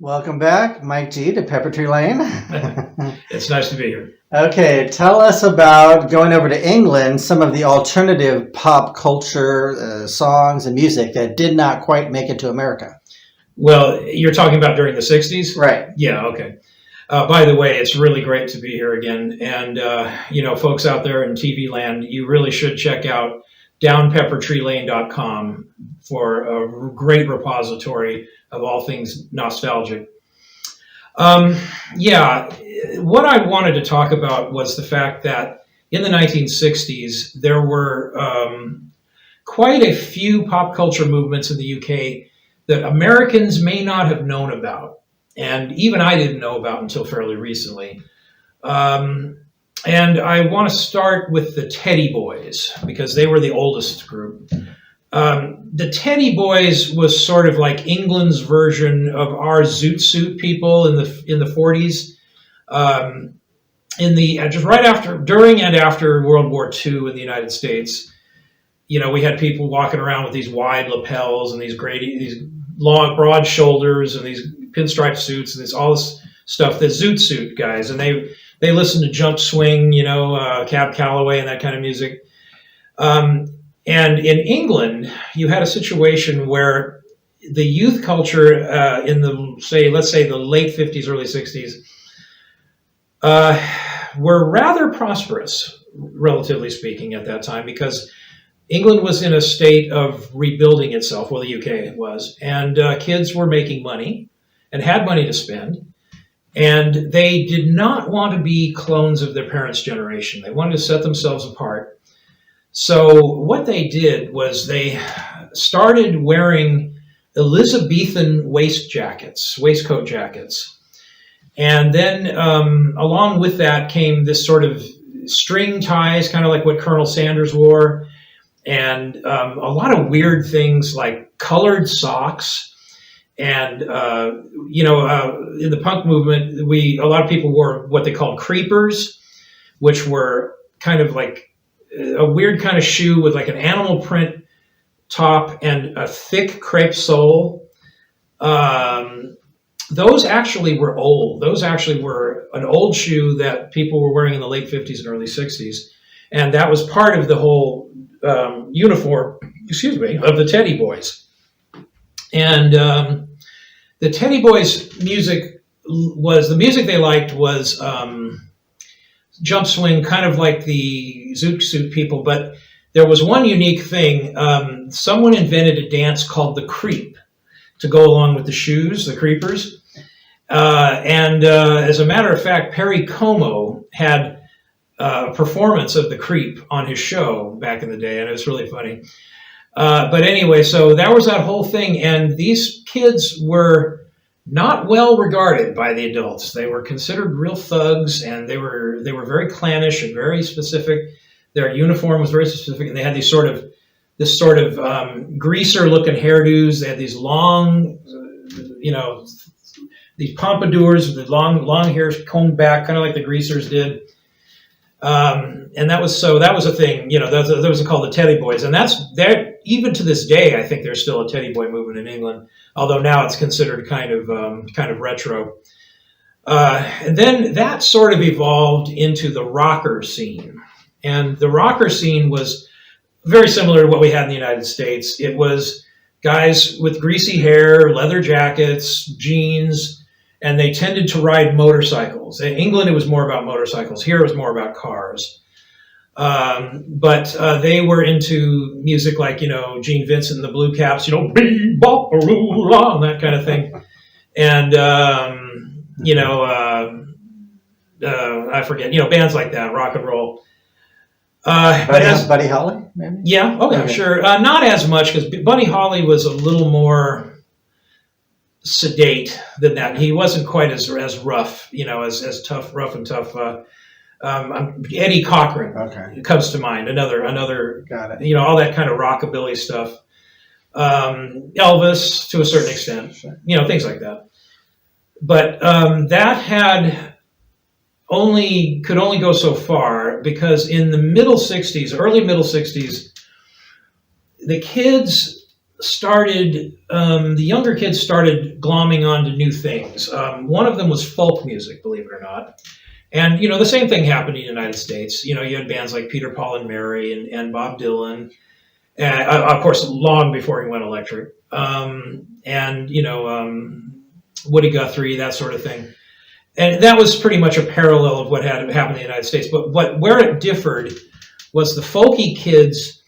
Welcome back, Mike G, to Pepper Tree Lane. It's nice to be here. Okay, tell us about going over to England, some of the alternative pop culture songs and music that did not quite make it to America. Well, you're talking about during the 60s? Right. Yeah, okay. By the way, it's really great to be here again. And, folks out there in TV land, you really should check out downpeppertreelane.com for a great repository of all things nostalgic. What I wanted to talk about was the fact that in the 1960s, there were quite a few pop culture movements in the UK that Americans may not have known about. And even I didn't know about until fairly recently. And I want to start with the Teddy Boys, because they were the oldest group. The Teddy Boys was sort of like England's version of our Zoot Suit people in the 40s. Just right after, during and after World War II in the United States, we had people walking around with these wide lapels and these long, broad shoulders and these pinstripe suits and all this stuff, the Zoot Suit guys, and they listened to Jump Swing, Cab Calloway and that kind of music. And in England, you had a situation where the youth culture in let's say the late 50s, early 60s, were rather prosperous, relatively speaking, at that time, because England was in a state of rebuilding itself, well, the UK was, and kids were making money and had money to spend. And they did not want to be clones of their parents' generation. They wanted to set themselves apart. So what they did was they started wearing Elizabethan waistcoat jackets. And then along with that came this sort of string ties, kind of like what Colonel Sanders wore, and a lot of weird things like colored socks. And, in the punk movement, a lot of people wore what they called creepers, which were kind of like a weird kind of shoe with like an animal print top and a thick crepe sole. Those actually were old. Those actually were an old shoe that people were wearing in the late 50s and early 60s. And that was part of the whole uniform, of the Teddy Boys. And the Teddy Boys the music they liked was Jump Swing, kind of like the Zoot Suit people, but there was one unique thing. Someone invented a dance called the creep to go along with the shoes, the creepers. As a matter of fact, Perry Como had a performance of the creep on his show back in the day, and it was really funny. But anyway, so that was that whole thing, and these kids were not well regarded by the adults. They were considered real thugs, and they were very clannish and very specific. Their uniform was very specific, and they had this sort of greaser-looking hairdos. They had these long, these pompadours with the long hair combed back, kind of like the greasers did. And that was a thing. That was called the Teddy Boys, and that even to this day, I think there's still a Teddy Boy movement in England, although now it's considered kind of retro. And then that sort of evolved into the rocker scene, and the rocker scene was very similar to what we had in the United States. It was guys with greasy hair, leather jackets, jeans, and they tended to ride motorcycles. In England, it was more about motorcycles. Here, it was more about cars. But they were into music like, Gene Vincent and the Blue Caps, bebop-a-roo-la, and that kind of thing. And, I forget, bands like that, rock and roll. Buddy Holly, maybe? Yeah, okay. Sure. Not as much, because Buddy Holly was a little more sedate than that. He wasn't quite as rough, as tough, rough and tough. Eddie Cochran comes to mind. Another. Got it. All that kind of rockabilly stuff. Elvis to a certain extent. Sure. Things like that. But that could only go so far, because in the early middle 60s, the kids started, the younger kids started glomming onto new things. One of them was folk music, believe it or not. And, the same thing happened in the United States. You had bands like Peter, Paul, and Mary and Bob Dylan. And, of course, long before he went electric. Woody Guthrie, that sort of thing. And that was pretty much a parallel of what had happened in the United States. But where it differed was the folky kids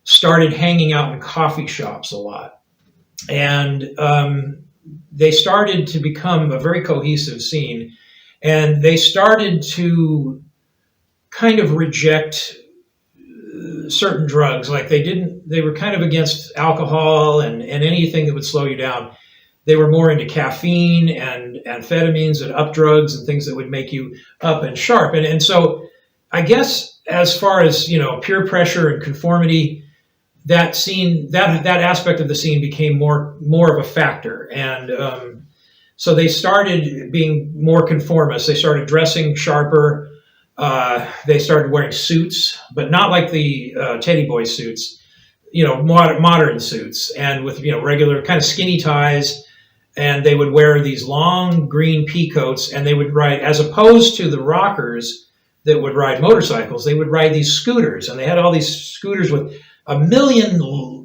started hanging out in coffee shops a lot. And they started to become a very cohesive scene. And they started to kind of reject certain drugs. Like they were kind of against alcohol and anything that would slow you down. They were more into caffeine and amphetamines and up drugs and things that would make you up and sharp. And so I guess as far as, peer pressure and conformity, that scene, that aspect of the scene became more of a factor. And so they started being more conformist. They started dressing sharper. They started wearing suits, but not like the Teddy Boy suits, modern suits, and with, regular kind of skinny ties. And they would wear these long green pea coats, and they would ride, as opposed to the rockers that would ride motorcycles, they would ride these scooters. And they had all these scooters with a million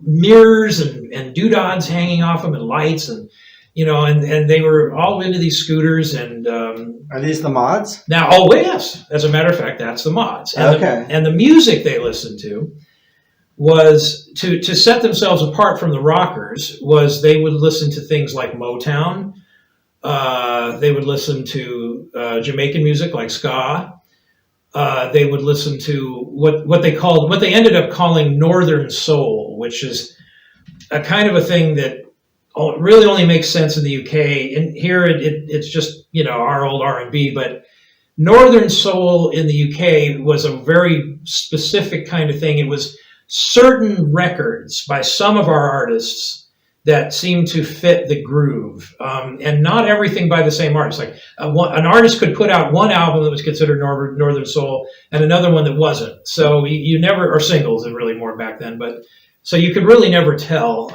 mirrors and doodads hanging off them and lights. And, and they were all into these scooters. And are these the mods? Now, oh, yes. As a matter of fact, that's the mods. And okay. And the music they listened to was to set themselves apart from the rockers was they would listen to things like Motown. They would listen to Jamaican music like ska. They would listen to what they ended up calling Northern Soul, which is a kind of a thing that really only makes sense in the UK. And here it's just, our old R&B, but Northern Soul in the UK was a very specific kind of thing. It was certain records by some of our artists that seemed to fit the groove, and not everything by the same artist. Like an artist could put out one album that was considered Northern Soul and another one that wasn't. So you never, or singles, and really more back then, but so you could really never tell.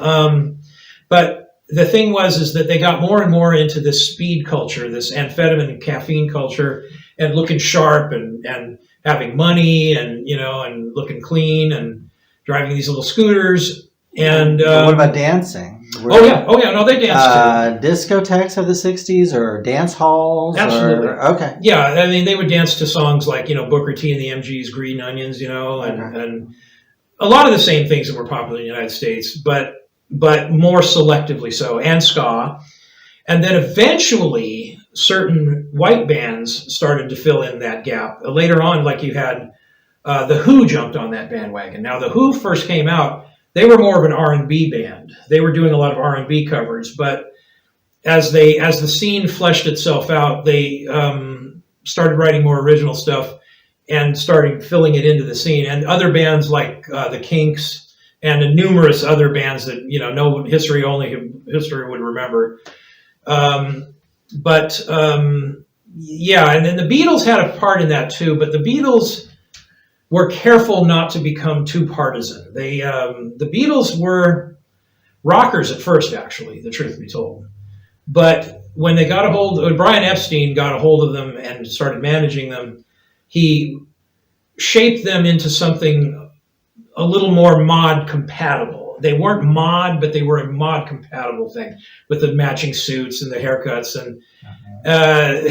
But the thing is that they got more and more into this speed culture, this amphetamine and caffeine culture, and looking sharp and having money and, and looking clean and driving these little scooters. And what about dancing? Oh yeah, no, they danced too. Discotheques of the 60s or dance halls? Absolutely. Okay. Yeah, I mean, they would dance to songs like, Booker T and the MG's Green Onions, and a lot of the same things that were popular in the United States, but more selectively so, and ska. And then eventually certain white bands started to fill in that gap. Later on, like you had The Who jumped on that bandwagon. Now, The Who first came out, they were more of an R&B band. They were doing a lot of R&B covers, but as the scene fleshed itself out, they started writing more original stuff and started filling it into the scene. And other bands like the Kinks and numerous other bands that no history would remember. Yeah, and then the Beatles had a part in that too. But the Beatles were careful not to become too partisan. The Beatles were rockers at first, actually, the truth be told. But when Brian Epstein got a hold of them and started managing them, he shaped them into something a little more mod compatible. They weren't mod, but they were a mod compatible thing with the matching suits and the haircuts. And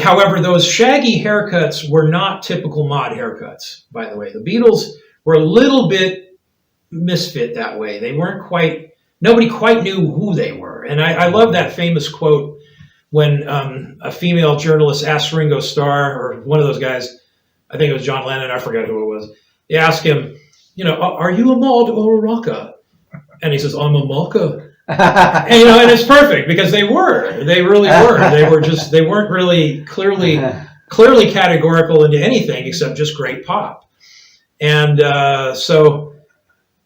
however, those shaggy haircuts were not typical mod haircuts, by the way. The Beatles were a little bit misfit that way. They weren't nobody quite knew who they were. And I love that famous quote when a female journalist asked Ringo Starr, or one of those guys, I think it was John Lennon, I forgot who it was. They asked him, are you a mod or a rocker? And he says, I'm a mocker. And it's perfect because they really were. They weren't really clearly categorical into anything except just great pop. And so,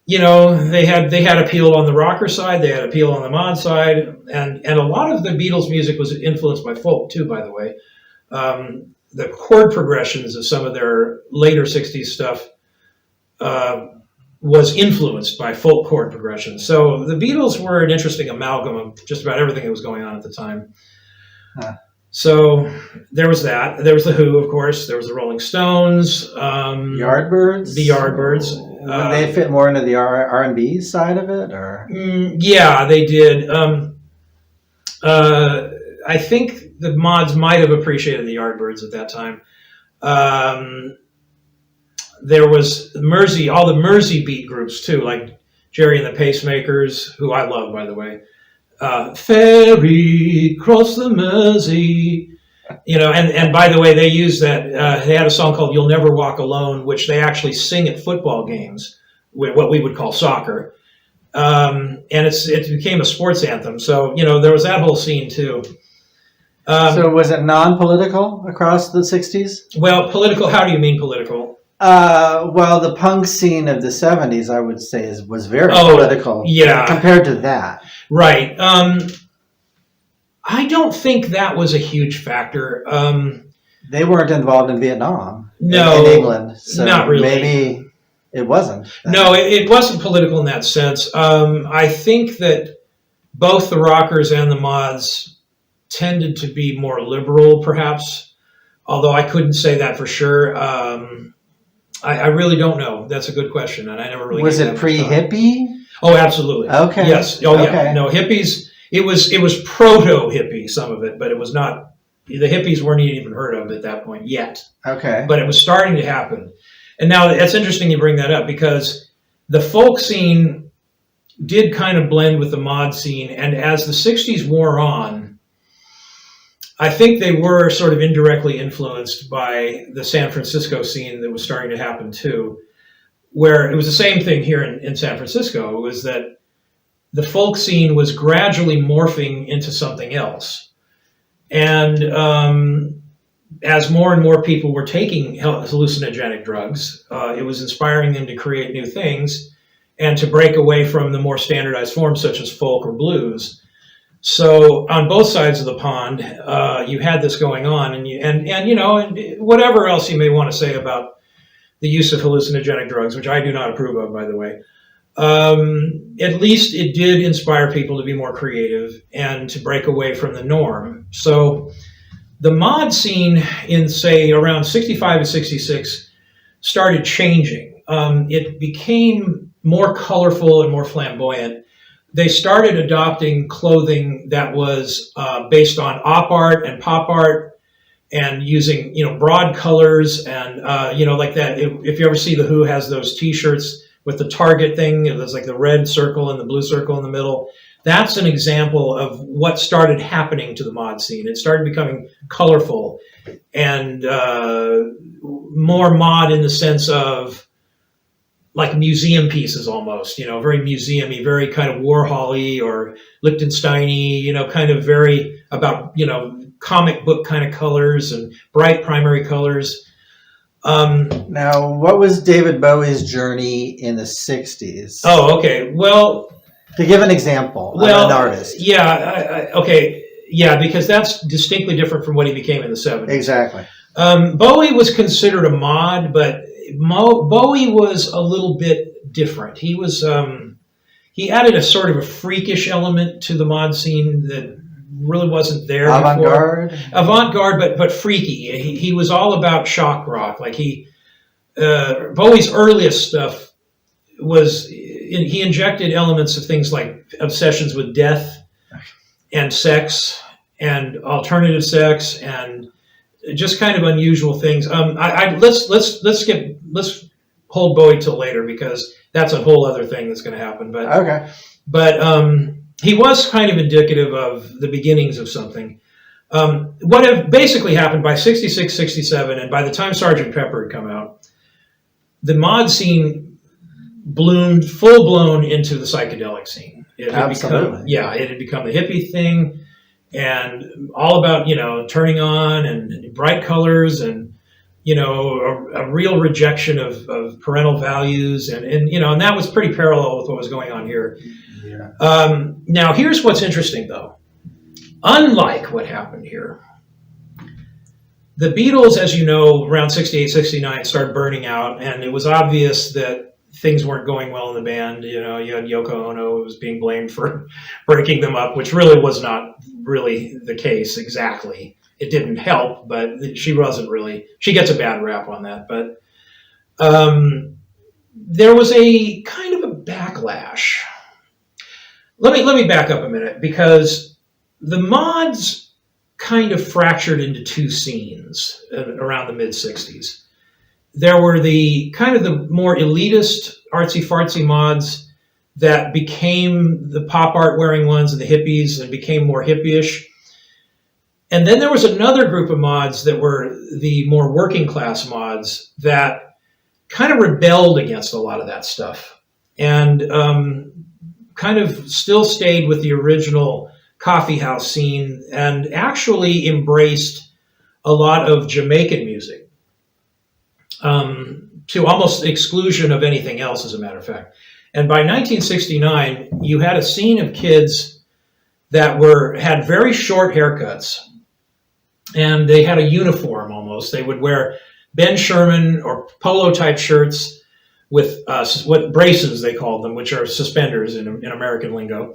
they had appeal on the rocker side, they had appeal on the mod side, and a lot of the Beatles music was influenced by folk too, by the way. The chord progressions of some of their later 60s stuff was influenced by folk chord progression. So the Beatles were an interesting amalgam of just about everything that was going on at the time. Huh. So there was that. There was the Who, of course. There was the Rolling Stones. Yardbirds. The Yardbirds. Would they fit more into the R&B side of it, or? Yeah, they did. I think the mods might have appreciated the Yardbirds at that time. There was Mersey, all the Mersey beat groups too, like Jerry and the Pacemakers, who I love, by the way. Ferry cross the Mersey, and by the way, they used that. They had a song called "You'll Never Walk Alone," which they actually sing at football games, what we would call soccer, and it became a sports anthem. So there was that whole scene too. So was it non-political across the 60s? Well, political. How do you mean political? Well, the punk scene of the 70s, I would say, was very political. Yeah, compared to that. Right. I don't think that was a huge factor. They weren't involved in Vietnam. No, in England. So not really. Maybe it wasn't. No, it wasn't political in that sense. I think that both the rockers and the mods tended to be more liberal, perhaps, although I couldn't say that for sure. I really don't know. That's a good question, and I never really. Was it pre-hippie? Oh, absolutely. Okay. Yes. Oh, yeah. Okay. No, hippies. It was proto-hippie, some of it, but it was not. The hippies weren't even heard of at that point yet. Okay. But it was starting to happen, and now it's interesting you bring that up because the folk scene did kind of blend with the mod scene, and as the '60s wore on, I think they were sort of indirectly influenced by the San Francisco scene that was starting to happen too, where it was the same thing here in San Francisco. It was that the folk scene was gradually morphing into something else. And as more and more people were taking hallucinogenic drugs, it was inspiring them to create new things and to break away from the more standardized forms such as folk or blues. So on both sides of the pond, you had this going on, and whatever else you may want to say about the use of hallucinogenic drugs, which I do not approve of, by the way, at least it did inspire people to be more creative and to break away from the norm. So the mod scene in, say, around 65 to 66 started changing. It became more colorful and more flamboyant. They started adopting clothing that was based on op art and pop art, and using broad colors and like that. If you ever see the Who has those T-shirts with the target thing, there's like the red circle and the blue circle in the middle. That's an example of what started happening to the mod scene. It started becoming colorful and more mod in the sense of like museum pieces almost, very museumy, very kind of Warhol-y or Lichtenstein-y, kind of very about, comic book kind of colors and bright primary colors. Now, what was David Bowie's journey in the 60s? Oh, okay. Well, to give an example of an artist. Yeah, okay. Yeah, because that's distinctly different from what he became in the 70s. Exactly. Bowie was considered a mod, but Bowie was a little bit different. He was he added a sort of a freakish element to the mod scene that really wasn't there before. Avant-garde, but freaky. He was all about shock rock. Like Bowie's earliest stuff was he injected elements of things like obsessions with death and sex and alternative sex and just kind of unusual things. Let's hold Bowie till later because that's a whole other thing that's going to happen. But okay. But he was kind of indicative of the beginnings of something. What had basically happened by 66, 67, and by the time Sgt. Pepper had come out, the mod scene bloomed full blown into the psychedelic scene. It had become the hippie thing. And all about, turning on and bright colors and, a real rejection of parental values. And that was pretty parallel with what was going on here. Yeah. Now, here's what's interesting, though. Unlike what happened here, the Beatles, as you know, around 68, 69 started burning out. And it was obvious that things weren't going well in the band. You know, you had Yoko Ono who was being blamed for breaking them up, which really was not really the case exactly. It didn't help, but she wasn't really. She gets a bad rap on that, but there was a kind of a backlash. Let me back up a minute, because the mods kind of fractured into two scenes around the mid '60s. There were the kind of the more elitist artsy fartsy mods that became the pop art wearing ones and the hippies and became more hippie-ish. And then there was another group of mods that were the more working class mods that kind of rebelled against a lot of that stuff, and kind of still stayed with the original coffee house scene and actually embraced a lot of Jamaican music, to almost exclusion of anything else, as a matter of fact. And by 1969, you had a scene of kids that had very short haircuts, and they had a uniform almost. They would wear Ben Sherman or polo type shirts with what braces they called them, which are suspenders in American lingo.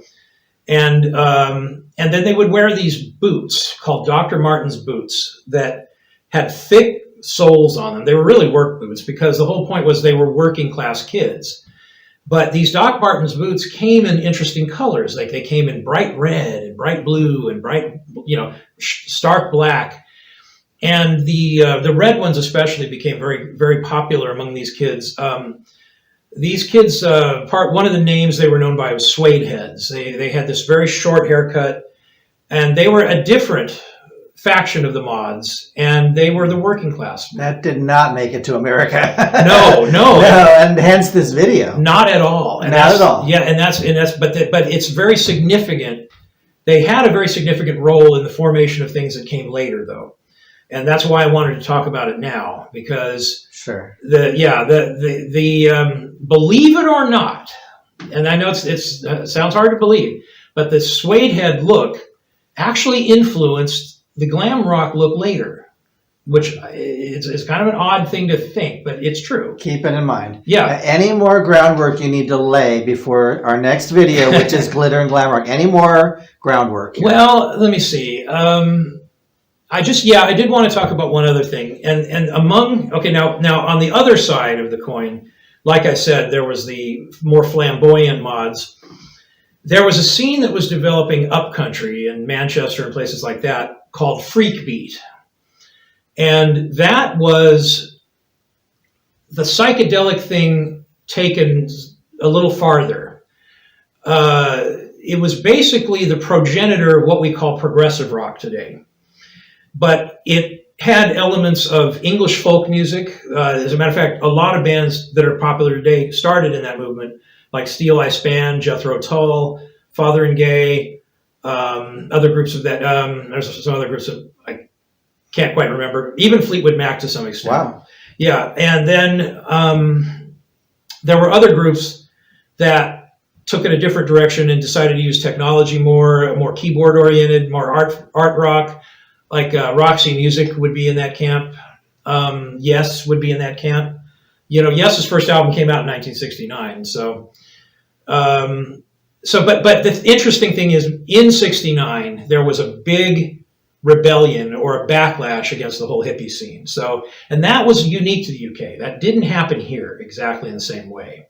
And then they would wear these boots called Dr. Martens boots that had thick soles on them. They were really work boots, because the whole point was they were working class kids. But these Doc Martens boots came in interesting colors. Like they came in bright red and bright blue and bright, stark black. And the red ones especially became very, very popular among these kids. These kids, one of the names they were known by was suede heads. They had this very short haircut, and they were a different faction of the mods, and they were the working class. That did not make it to America. No, and hence this video. Not at all. And not at all. Yeah, but it's very significant. They had a very significant role in the formation of things that came later, though. And that's why I wanted to talk about it now, because sure, believe it or not, and I know it sounds hard to believe, but the suede head look actually influenced the glam rock look later, which is kind of an odd thing to think, but it's true. Keep it in mind. Yeah. Any more groundwork you need to lay before our next video, which is Glitter and Glam Rock? Any more groundwork here? Well, let me see. I did want to talk about one other thing. Now on the other side of the coin, like I said, there was the more flamboyant mods. There was a scene that was developing upcountry in Manchester and places like that called Freak Beat. And that was the psychedelic thing taken a little farther. It was basically the progenitor of what we call progressive rock today. But it had elements of English folk music. As a matter of fact, a lot of bands that are popular today started in that movement, like Steel Eye Span, Jethro Tull, Father and Gay, other groups of that. There's some other groups that I can't quite remember. Even Fleetwood Mac to some extent. Wow. Yeah, and then there were other groups that took it a different direction and decided to use technology more keyboard-oriented, more art rock. Like Roxy Music would be in that camp. Yes would be in that camp. Yes's first album came out in 1969. But the interesting thing is, in '69 there was a big rebellion or a backlash against the whole hippie scene. And that was unique to the UK. That didn't happen here exactly in the same way.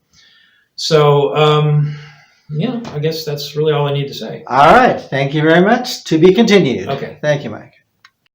I guess that's really all I need to say. All right. Thank you very much. To be continued. Okay. Thank you, Mike.